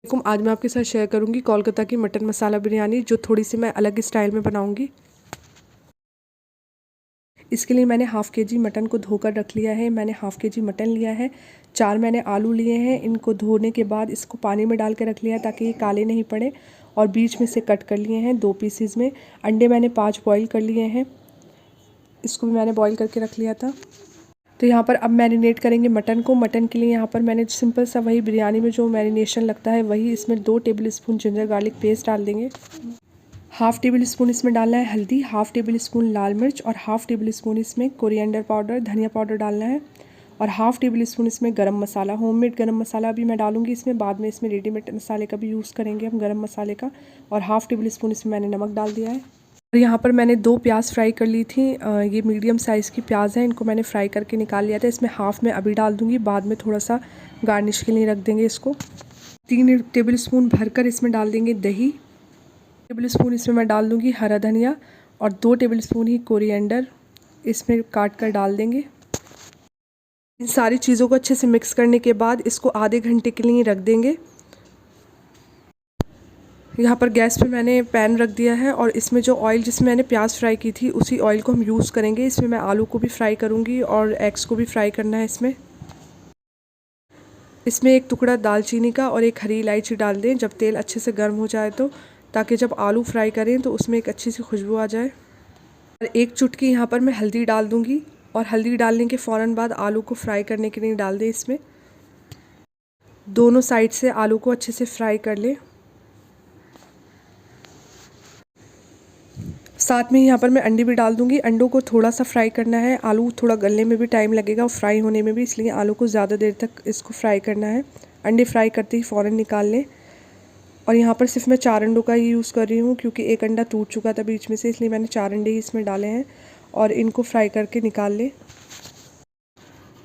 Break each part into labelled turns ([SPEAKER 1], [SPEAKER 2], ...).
[SPEAKER 1] आज मैं आपके साथ शेयर करूंगी कोलकाता की मटन मसाला बिरयानी, जो थोड़ी सी मैं अलग स्टाइल में बनाऊंगी। इसके लिए मैंने हाफ़ के जी मटन को धोकर रख लिया है। मैंने हाफ़ के जी मटन लिया है। 4 मैंने आलू लिए हैं। इनको धोने के बाद इसको पानी में डाल के रख लिया ताकि ये काले नहीं पड़े, और बीच में से कट कर लिए हैं 2 पीसीज में। अंडे मैंने 5 बॉईल कर लिए हैं। इसको भी मैंने बॉईल करके रख लिया था। तो यहाँ पर अब मैरिनेट करेंगे मटन को। मटन के लिए यहाँ पर मैंने सिंपल सा वही बिरयानी में जो मैरिनेशन लगता है वही, इसमें 2 table spoon ginger garlic paste डाल देंगे। हाफ़ टेबल स्पून इसमें डालना है हल्दी, हाफ़ टेबल स्पून लाल मिर्च और हाफ़ टेबल स्पून इसमें कोरिएंडर पाउडर, धनिया पाउडर डालना है, और हाफ़ टेबल स्पून इसमें गरम मसाला, होममेड गरम मसाला भी मैं डालूंगी इसमें। बाद में इसमें रेडीमेड मसाले का भी यूज़ करेंगे हम, गरम मसाले का। और हाफ़ टेबल स्पून इसमें मैंने नमक डाल दिया है। और यहाँ पर मैंने 2 प्याज फ्राई कर ली थी। ये मीडियम साइज़ की प्याज है, इनको मैंने फ्राई करके निकाल लिया था। इसमें हाफ़ में अभी डाल दूँगी, बाद में थोड़ा सा गार्निश के लिए रख देंगे इसको। 3 टेबल स्पून भरकर इसमें डाल देंगे दही। टेबल स्पून इसमें मैं डाल दूँगी हरा धनिया, और 2 टेबल स्पून ही कोरिएंडर इसमें काट कर डाल देंगे। इन सारी चीज़ों को अच्छे से मिक्स करने के बाद इसको आधे घंटे के लिए रख देंगे। यहाँ पर गैस पे मैंने पैन रख दिया है, और इसमें जो ऑयल जिसमें मैंने प्याज फ्राई की थी उसी ऑयल को हम यूज़ करेंगे। इसमें मैं आलू को भी फ्राई करूँगी और एग्स को भी फ्राई करना है इसमें। इसमें 1 टुकड़ा दालचीनी का और 1 हरी इलायची डाल दें जब तेल अच्छे से गर्म हो जाए तो, ताकि जब आलू फ्राई करें तो उसमें एक अच्छी सी खुशबू आ जाए। और 1 चुटकी यहाँ पर मैं हल्दी डाल दूँगी, और हल्दी डालने के फ़ौरन बाद आलू को फ्राई करने के लिए डाल दें इसमें। दोनों साइड से आलू को अच्छे से फ्राई कर लें। साथ में यहाँ पर मैं अंडे भी डाल दूँगी। अंडों को थोड़ा सा फ्राई करना है, आलू थोड़ा गलने में भी टाइम लगेगा और फ्राई होने में भी, इसलिए आलू को ज़्यादा देर तक इसको फ्राई करना है। अंडे फ्राई करते ही फ़ौरन निकाल लें। और यहाँ पर सिर्फ मैं 4 अंडों का ही यूज़ कर रही हूँ, क्योंकि 1 अंडा टूट चुका था बीच में से, इसलिए मैंने 4 अंडे ही इसमें डाले हैं, और इनको फ्राई करके निकाल लें।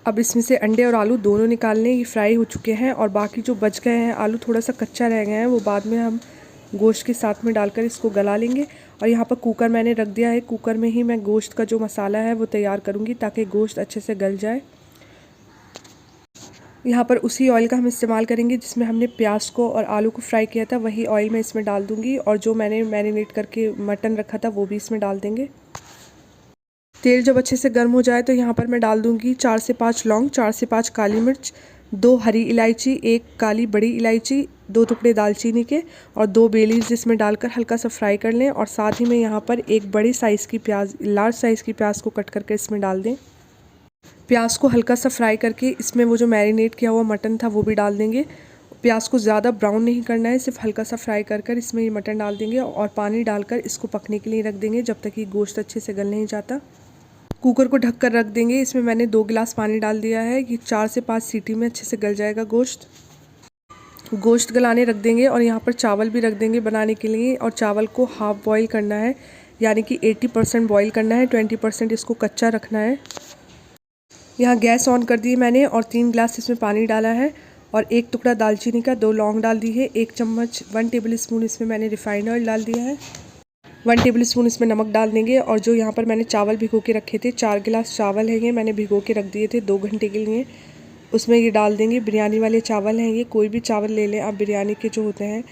[SPEAKER 1] अब इसमें से अंडे और आलू दोनों निकाल लें, ये फ्राई हो चुके हैं। और बाकी जो बच गए हैं आलू, थोड़ा सा कच्चा रह गए हैं, वो बाद में हम गोश्त के साथ में डालकर इसको गला लेंगे। और यहाँ पर कुकर मैंने रख दिया है, कुकर में ही मैं गोश्त का जो मसाला है वो तैयार करूँगी ताकि गोश्त अच्छे से गल जाए। यहाँ पर उसी ऑयल का हम इस्तेमाल करेंगे जिसमें हमने प्याज को और आलू को फ्राई किया था, वही ऑयल मैं इसमें डाल दूँगी। और जो मैंने मैरिनेट करके मटन रखा था वो भी इसमें डाल देंगे। तेल जब अच्छे से गर्म हो जाए तो यहाँ पर मैं डाल दूँगी 4 से 5 लौंग, 4 से 5 काली मिर्च, 2 हरी इलायची, 1 काली बड़ी इलायची, 2 टुकड़े दालचीनी के, और 2 बे लीव्स जिसमें डालकर हल्का सा फ्राई कर लें। और साथ ही में यहाँ पर एक बड़ी साइज़ की प्याज, लार्ज साइज़ की प्याज को कट करके इसमें डाल दें। प्याज को हल्का सा फ्राई करके इसमें वो जो मैरिनेट किया हुआ मटन था वो भी डाल देंगे। प्याज को ज़्यादा ब्राउन नहीं करना है, सिर्फ हल्का सा फ्राई कर कर इसमें ये मटन डाल देंगे, और पानी डालकर इसको पकने के लिए रख देंगे जब तक ये गोश्त अच्छे से गल नहीं जाता। कुकर को ढक कर रख देंगे। इसमें मैंने 2 गिलास पानी डाल दिया है। ये 4 से 5 सीटी में अच्छे से गल जाएगा गोश्त। गोश्त गलाने रख देंगे, और यहाँ पर चावल भी रख देंगे बनाने के लिए। और चावल को हाफ़ बॉईल करना है, यानी कि 80% बॉईल करना है, 20% इसको कच्चा रखना है। यहाँ गैस ऑन कर दी मैंने, और 3 गिलास इसमें पानी डाला है, और 1 टुकड़ा दालचीनी का, 2 लौंग डाल दी है, 1 चम्मच 1 टेबल स्पून इसमें मैंने रिफाइंड ऑयल डाल दिया है, 1 टेबल स्पून इसमें नमक डाल देंगे। और जो यहाँ पर मैंने चावल भिगो के रखे थे, 4 गिलास चावल है ये, मैंने भिगो के रख दिए थे 2 घंटे के लिए, उसमें ये डाल देंगे। बिरयानी वाले चावल हैं ये, कोई भी चावल ले लें आप बिरयानी के जो होते हैं।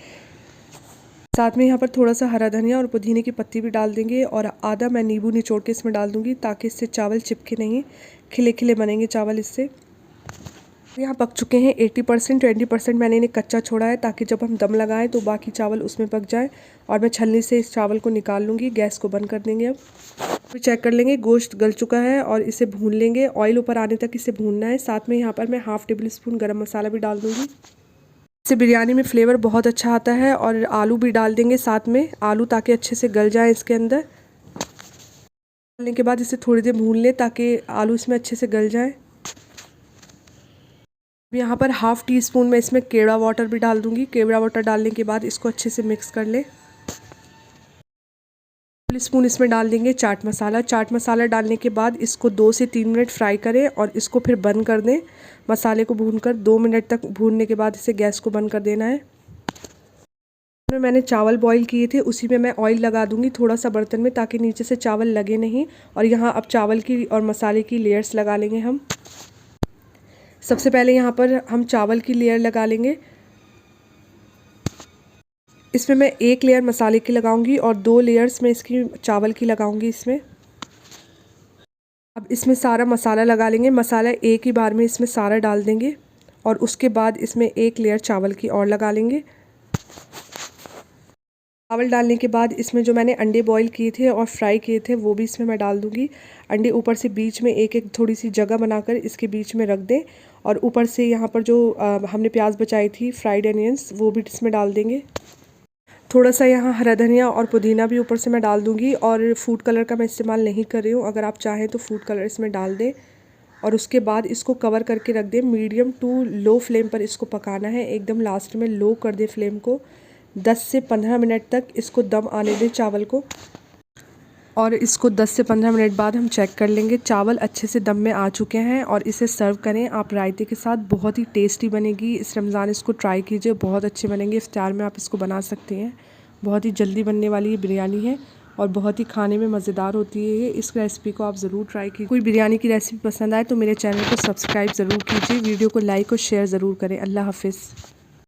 [SPEAKER 1] साथ में यहाँ पर थोड़ा सा हरा धनिया और पुदीने की पत्ती भी डाल देंगे, और आधा मैं नींबू निचोड़ के इसमें डाल दूँगी ताकि इससे चावल चिपके नहीं, खिले खिले बनेंगे चावल इससे। यहाँ पक चुके हैं 80%, 20% मैंने इन्हें कच्चा छोड़ा है ताकि जब हम दम लगाएं तो बाकी चावल उसमें पक जाए। और मैं छलनी से इस चावल को निकाल लूँगी। गैस को बंद कर देंगे। अब फिर चेक कर लेंगे, गोश्त गल चुका है, और इसे भून लेंगे। ऑयल ऊपर आने तक इसे भूनना है। साथ में यहाँ पर मैं हाफ़ टेबल स्पून गरम मसाला भी डाल दूँगी। इससे बिरयानी में फ्लेवर बहुत अच्छा आता है। और आलू भी डाल देंगे साथ में, आलू ताकि अच्छे से गल जाए इसके अंदर। डालने के बाद इसे थोड़ी देर भून लें ताकि आलू इसमें अच्छे से गल जाए। यहाँ पर हाफ़ टी स्पून में इसमें केवड़ा वाटर भी डाल दूँगी। केवड़ा वाटर डालने के बाद इसको अच्छे से मिक्स कर लें। फुल स्पून इसमें डाल देंगे चाट मसाला। चाट मसाला डालने के बाद इसको 2 से 3 मिनट फ्राई करें, और इसको फिर बंद कर दें। मसाले को भूनकर 2 मिनट तक भूनने के बाद इसे गैस को बंद कर देना है। मैंने चावल बॉईल किए थे, उसी में मैं ऑयल लगा दूंगी थोड़ा सा बर्तन में, ताकि नीचे से चावल लगे नहीं। और यहाँ अब चावल की और मसाले की लेयर्स लगा लेंगे हम। सबसे पहले यहाँ पर हम चावल की लेयर लगा लेंगे। इसमें मैं 1 लेयर मसाले की लगाऊंगी और 2 लेयर्स में इसकी चावल की लगाऊंगी इसमें। अब इसमें सारा मसाला लगा लेंगे। मसाला एक ही बार में इसमें सारा डाल देंगे और उसके बाद इसमें 1 लेयर चावल की और लगा लेंगे। चावल डालने के बाद इसमें जो मैंने अंडे बॉईल किए थे और फ्राई किए थे वो भी इसमें मैं डाल दूंगी। अंडे ऊपर से बीच में एक एक थोड़ी सी जगह बनाकर इसके बीच में रख दें और ऊपर से यहाँ पर जो हमने प्याज बचाई थी फ्राइड अनियंस वो भी इसमें डाल देंगे। थोड़ा सा यहाँ हरा धनिया और पुदीना भी ऊपर से मैं डाल दूँगी और फूड कलर का मैं इस्तेमाल नहीं कर रही हूँ। अगर आप चाहें तो फूड कलर इसमें डाल दें और उसके बाद इसको कवर करके रख दें। मीडियम टू लो फ्लेम पर इसको पकाना है। एकदम लास्ट में लो कर दें फ्लेम को। 10 से 15 मिनट तक इसको दम आने दें चावल को और इसको 10 से 15 मिनट बाद हम चेक कर लेंगे। चावल अच्छे से दम में आ चुके हैं और इसे सर्व करें आप रायते के साथ। बहुत ही टेस्टी बनेगी। इस रमज़ान इसको ट्राई कीजिए, बहुत अच्छे बनेंगे। इफ्तार में आप इसको बना सकते हैं। बहुत ही जल्दी बनने वाली ये बिरयानी है और बहुत ही खाने में मज़ेदार होती है ये। इस रेसिपी को आप ज़रूर ट्राई कीजिए। कोई बिरयानी की रेसिपी पसंद आए तो मेरे चैनल को सब्सक्राइब ज़रूर कीजिए। वीडियो को लाइक और शेयर ज़रूर करें। अल्लाह हाफ़िज़।